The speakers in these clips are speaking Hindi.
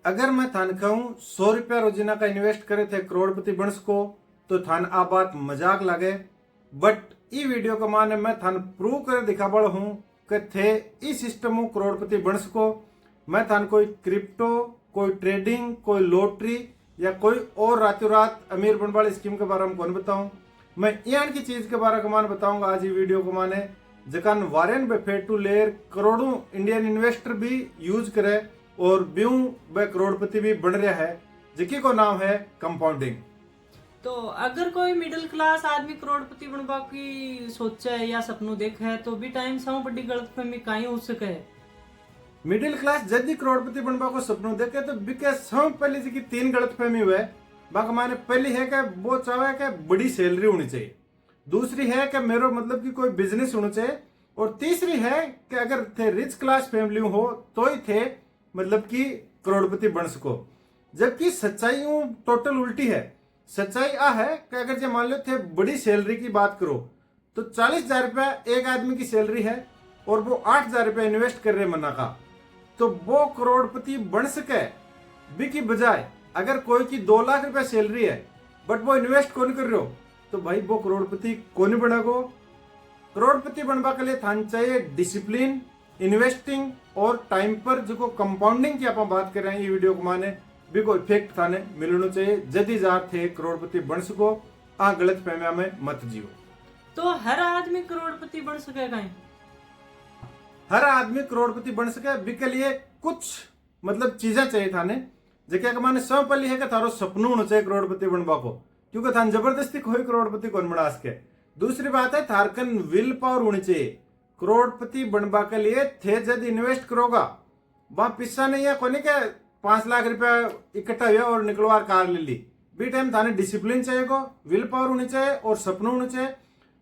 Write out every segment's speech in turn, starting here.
अगर मैं थान कहूं 100 रुपया रोजीना का इन्वेस्ट करे थे करोड़पति बन सको तो थान आ बात मजाक लगे। बट ई वीडियो को माने मैं थान प्रूव कर दिखाबड़ हूं कि थे इस सिस्टम करोड़पति बन सको। मैं थान कोई क्रिप्टो, कोई ट्रेडिंग, कोई लॉटरी या कोई और रातों रात अमीर बनने वाली स्कीम के बारे में कौन बताऊं। मैं यान की चीज के बारे में मान बताऊंगा आज ये वीडियो को माने जकान वारेन बफेट टू लेयर करोड़ों इंडियन इन्वेस्टर भी यूज करे और ब्यू व करोड़पति भी बन रहा है जिकी को नाम है कंपाउंडिंग। तो अगर कोई मिडिल क्लास आदमी करोड़पति बनवा की सोचे या सपनों देखे है तो भी टाइम सब बड़ी गलतफहमी काई हो सके। मिडिल क्लास जल्दी करोड़पति बनवा को सपनों देखे तो बिके सब पहले जी की 3 गलतफहमी हुए। बाकी माने पहली है कि वो चाहे कि बड़ी सैलरी होनी चाहिए, दूसरी है कि मेरो मतलब कि कोई बिजनेस होना चाहिए, और तीसरी है कि अगर थे रिच क्लास फैमिली हो तो ही थे मतलब कि करोड़पति बन सको। जबकि सच्चाई टोटल उल्टी है। सच्चाई आ है कि अगर जो मान लो थे बड़ी सैलरी की बात करो तो 40,000 रुपया एक आदमी की सैलरी है और वो 8,000 रुपया इन्वेस्ट कर रहे मना का, तो वो करोड़पति बन सके। बी की बजाय अगर कोई की 2 लाख रुपया सैलरी है बट वो इन्वेस्ट कौन कर रहे हो तो भाई वो करोड़पति कौन बनेगो। करोड़पति बनवा के लिए थान चाहिए डिसिप्लिन, इन्वेस्टिंग और टाइम पर जो कंपाउंडिंग की आप बात कर रहे हैं ये वीडियो को माने भी को इफेक्ट थाने मिलना चाहिए जदी जार थे करोड़पति बन सको। आ गलत फहमिया में मत जियो। तो हर आदमी करोड़पति बन सकेगा। हर आदमी करोड़पति बन सके बी के लिए कुछ मतलब चीजें चाहिए थाने जैसे कि माने सब पहली है कि थारो सपनों होना चाहिए करोड़पति बनवा को, क्योंकि थान जबरदस्ती कोई करोड़पति कौन बना सके। दूसरी बात है थारकन विल पावर होनी चाहिए। करोड़पति बनवा के लिए थे जब इन्वेस्ट करोगा वहां पिस्सा नहीं है कोने के 5 लाख रुपया इकट्ठा हुआ और निकलवार कार ले ली। बी टाइम थाने डिसिप्लिन चाहिए को, विल पावर होनी चाहिए और सपनों होने चाहिए।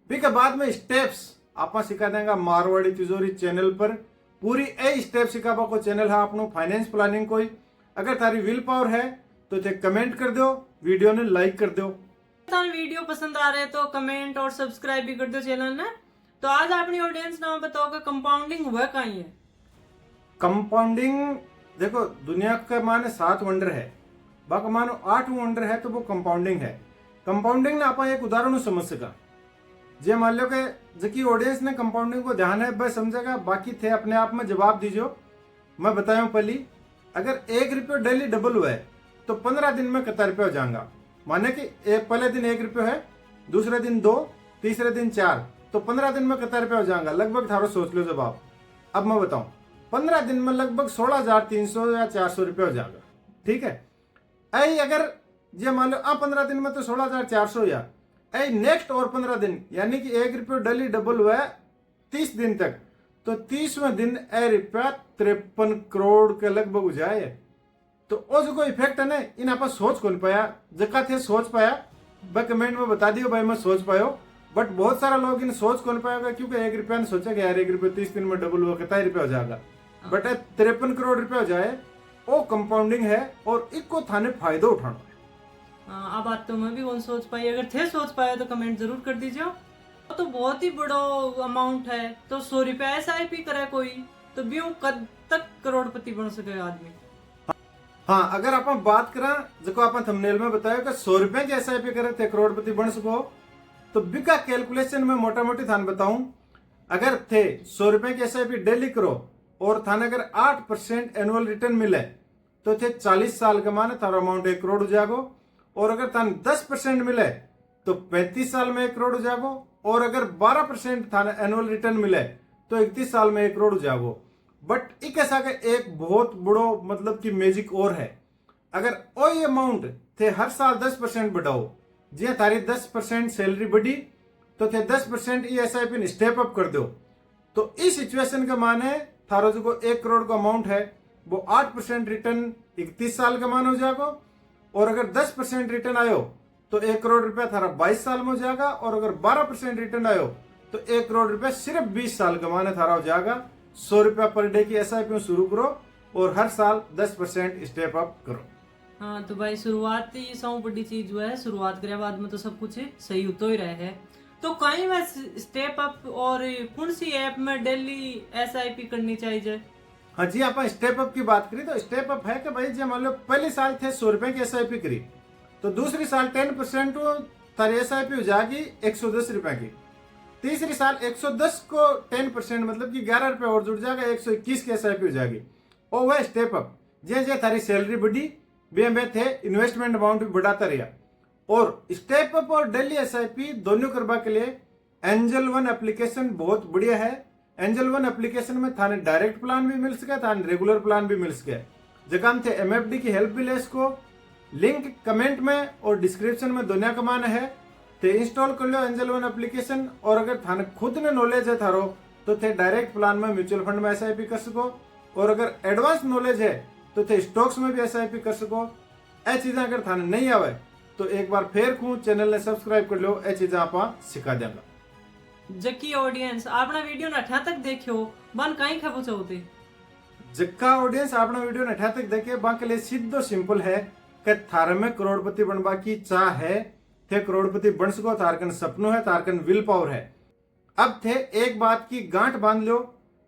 बी के बाद में स्टेप्स आप सिखा देंगे मारवाड़ी तिजोरी चैनल पर। पूरी ए स्टेप सिखाबा को चैनल है आपनो फाइनेंस प्लानिंग कोई। अगर थारी विल पावर है तो थे कमेंट कर दो, वीडियो ने लाइक कर दो। वीडियो पसंद आ रहे तो कमेंट और सब्सक्राइब भी कर दो चैनल ने। तो आज अपनी ऑडियंस नाम बताओ कि कंपाउंडिंग हुआ कहीं है। कंपाउंडिंग देखो दुनिया का माने 7 वंडर है, बाकी मानो 8 वंडर है तो वो कंपाउंडिंग है। कंपाउंडिंग ना आप एक उदाहरण समझ सका जे मान लो कि जबकि ऑडियंस ने कंपाउंडिंग को ध्यान है बस समझेगा, बाकी थे अपने आप में जवाब दीजिए। मैं बताया पहली अगर 1 रुपये डेली डबल हुआ है तो 15 दिन में कितना रुपया हो जाएगा। माने कि पहले दिन 1 रुपये है, दूसरे दिन 2, तीसरे दिन 4, तो 15 दिन में कितना रुपया हो जाएगा लगभग थारो सोच लो जवाब। अब मैं बताऊं 15 दिन में लगभग 16,300 या 400 रुपया हो जाएगा। ठीक है। ऐ अगर ये मान लो 15 दिन में तो 16,400 या ऐ नेक्स्ट और 15 दिन यानी कि 1 रुपये डेली डबल हुआ है 30 दिन तक, तो 30वें दिन ए रुपया 53 करोड़ के लगभग हो जाए। तो वो जो कोई इफेक्ट है ना इन आप सोच कौन पाया जका थे सोच पाया भाई कमेंट में बता दियो भाई मैं सोच पायो। बट बहुत सारा लोग इन सोच कौन पाएगा क्योंकि 1 रुपया ने सोचा कि यार 1 रुपये 30 दिन में डबल हुआ कितना रुपया हो जाएगा। बट 53 करोड़ रुपया हो जाए वो कंपाउंडिंग है और इसको थाने फायदा उठाना है। अब बात तो मैं भी कौन सोच पाई। अगर थे सोच पाए तो कमेंट जरूर कर दीजिए। तो बहुत ही बड़ा अमाउंट है। तो 100 रुपया SIP करे कोई तो भी कद तक करोड़पति बन सके आदमी। हाँ अगर आप बात करें जो आप थंबनेल में बताया कि 100 रुपए की SIP करे थे करोड़पति बन सको, तो बिका कैलकुलेशन में मोटा मोटी थान बताऊं अगर थे 100 रुपए की SIP डेली करो और थाने अगर 8% एनुअल रिटर्न मिले तो थे 40 साल के माने थारा अमाउंट 1 करोड़ हो जागो। और अगर थाने 10% मिले तो 35 साल में 1 करोड़ हो जागो। और अगर 12% थाने एनुअल रिटर्न मिले तो 31 साल में 1 करोड़ हो जागो। बट एक ऐसा का एक बहुत बड़ो मतलब कि मैजिक और है। अगर वही अमाउंट थे हर साल 10% बढ़ाओ, जी थारी 10% सैलरी बढ़ी तो थे 10% SIP स्टेप अप कर दो, तो इस सिचुएशन के माने थारो जो 1 करोड़ का अमाउंट है वो 8% रिटर्न 31 साल का मान हो जाएगा। और अगर 10% रिटर्न आयो तो 1 करोड़ रुपया थारा 22 साल में हो जाएगा। और अगर 12% रिटर्न आयो तो 1 करोड़ रुपया सिर्फ 20 साल का माने थारा हो जाएगा। 100 रुपया पर डे की SIP शुरू करो और हर साल 10% स्टेप अप करो। हाँ तो भाई शुरुआत ही सब बड़ी चीज जो है, शुरुआत करे बाद में तो सब कुछ सही होते ही रहे है। तो कहीं में स्टेप अप और कौन सी ऐप में डेली SIP करनी चाहिए? हाँ जी, आप स्टेप अप की बात करी तो स्टेप अप है कि भाई जो मान लो पहले साल थे 100 रुपए की SIP करी, तो दूसरी साल 10% तारी SIP हो जाएगी 110 रुपए की। तीसरी साल 110 को 10% मतलब कि 11 रुपए और जुड़ जाएगा, 121 की SIP हो जाएगी। और वह स्टेप अप जे जे थारी सैलरी बढ़ी बे में थे इन्वेस्टमेंट अमाउंट भी बढ़ाता रहा। और स्टेप अप और डेली SIP दोनों करवा के लिए एंजल वन एप्लीकेशन बहुत बढ़िया है। एंजल वन एप्लीकेशन में थाने डायरेक्ट प्लान भी मिल सके, थाने रेगुलर प्लान भी मिल सके। जगह थे MFD की हेल्प भी ले इसको, लिंक कमेंट में और डिस्क्रिप्शन में दुनिया का मान है। ते इंस्टॉल कर लो एंजल वन एप्लीकेशन। और अगर थाने खुद ने नॉलेज है थारो तो थे डायरेक्ट प्लान में म्यूचुअल फंड में SIP कर सको, और अगर एडवांस नॉलेज है तो थे स्टॉक्स में भी SIP कर सको। ए चीजें अगर थाने नहीं आवे तो एक बार फिर कहूं चैनल ने सब्सक्राइब कर लो, ए चीजें आप सिखा देंगे। जक्की ऑडियंस आपना वीडियो नठा तक देखियो बन कहीं खबो चाहते जक्का ऑडियंस आपना वीडियो नठा तक देखे बाकी लिए सीधो सिंपल है कि थारे में करोड़पति बनवा की चाह है, थे करोड़पति बन सको, तारकन सपनों है, तारकन विल पावर है। अब थे एक बात की गांठ बांध लो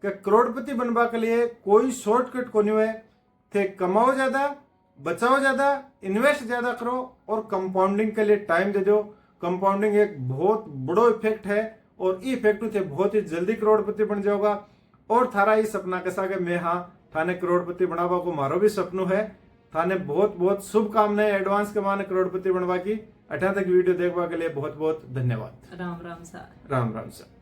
कि करोड़पति बनवा के लिए कोई शॉर्टकट को नहीं है। थे कमाओ ज्यादा, बचाओ ज्यादा, इन्वेस्ट ज्यादा करो और कंपाउंडिंग के लिए टाइम दे दो। कंपाउंडिंग एक बहुत बड़ो इफेक्ट है और ई इफेक्ट थे बहुत ही जल्दी करोड़पति बन जाओगा। और थारा ये सपना कैसा कि मैं हाँ थाने करोड़पति बनावा को मारो भी सपनों है। थाने बहुत बहुत शुभकामनाएं एडवांस के माने करोड़पति बनवा की। अठा तक वीडियो देखवा के लिए बहुत बहुत धन्यवाद। राम राम सर। राम राम सर।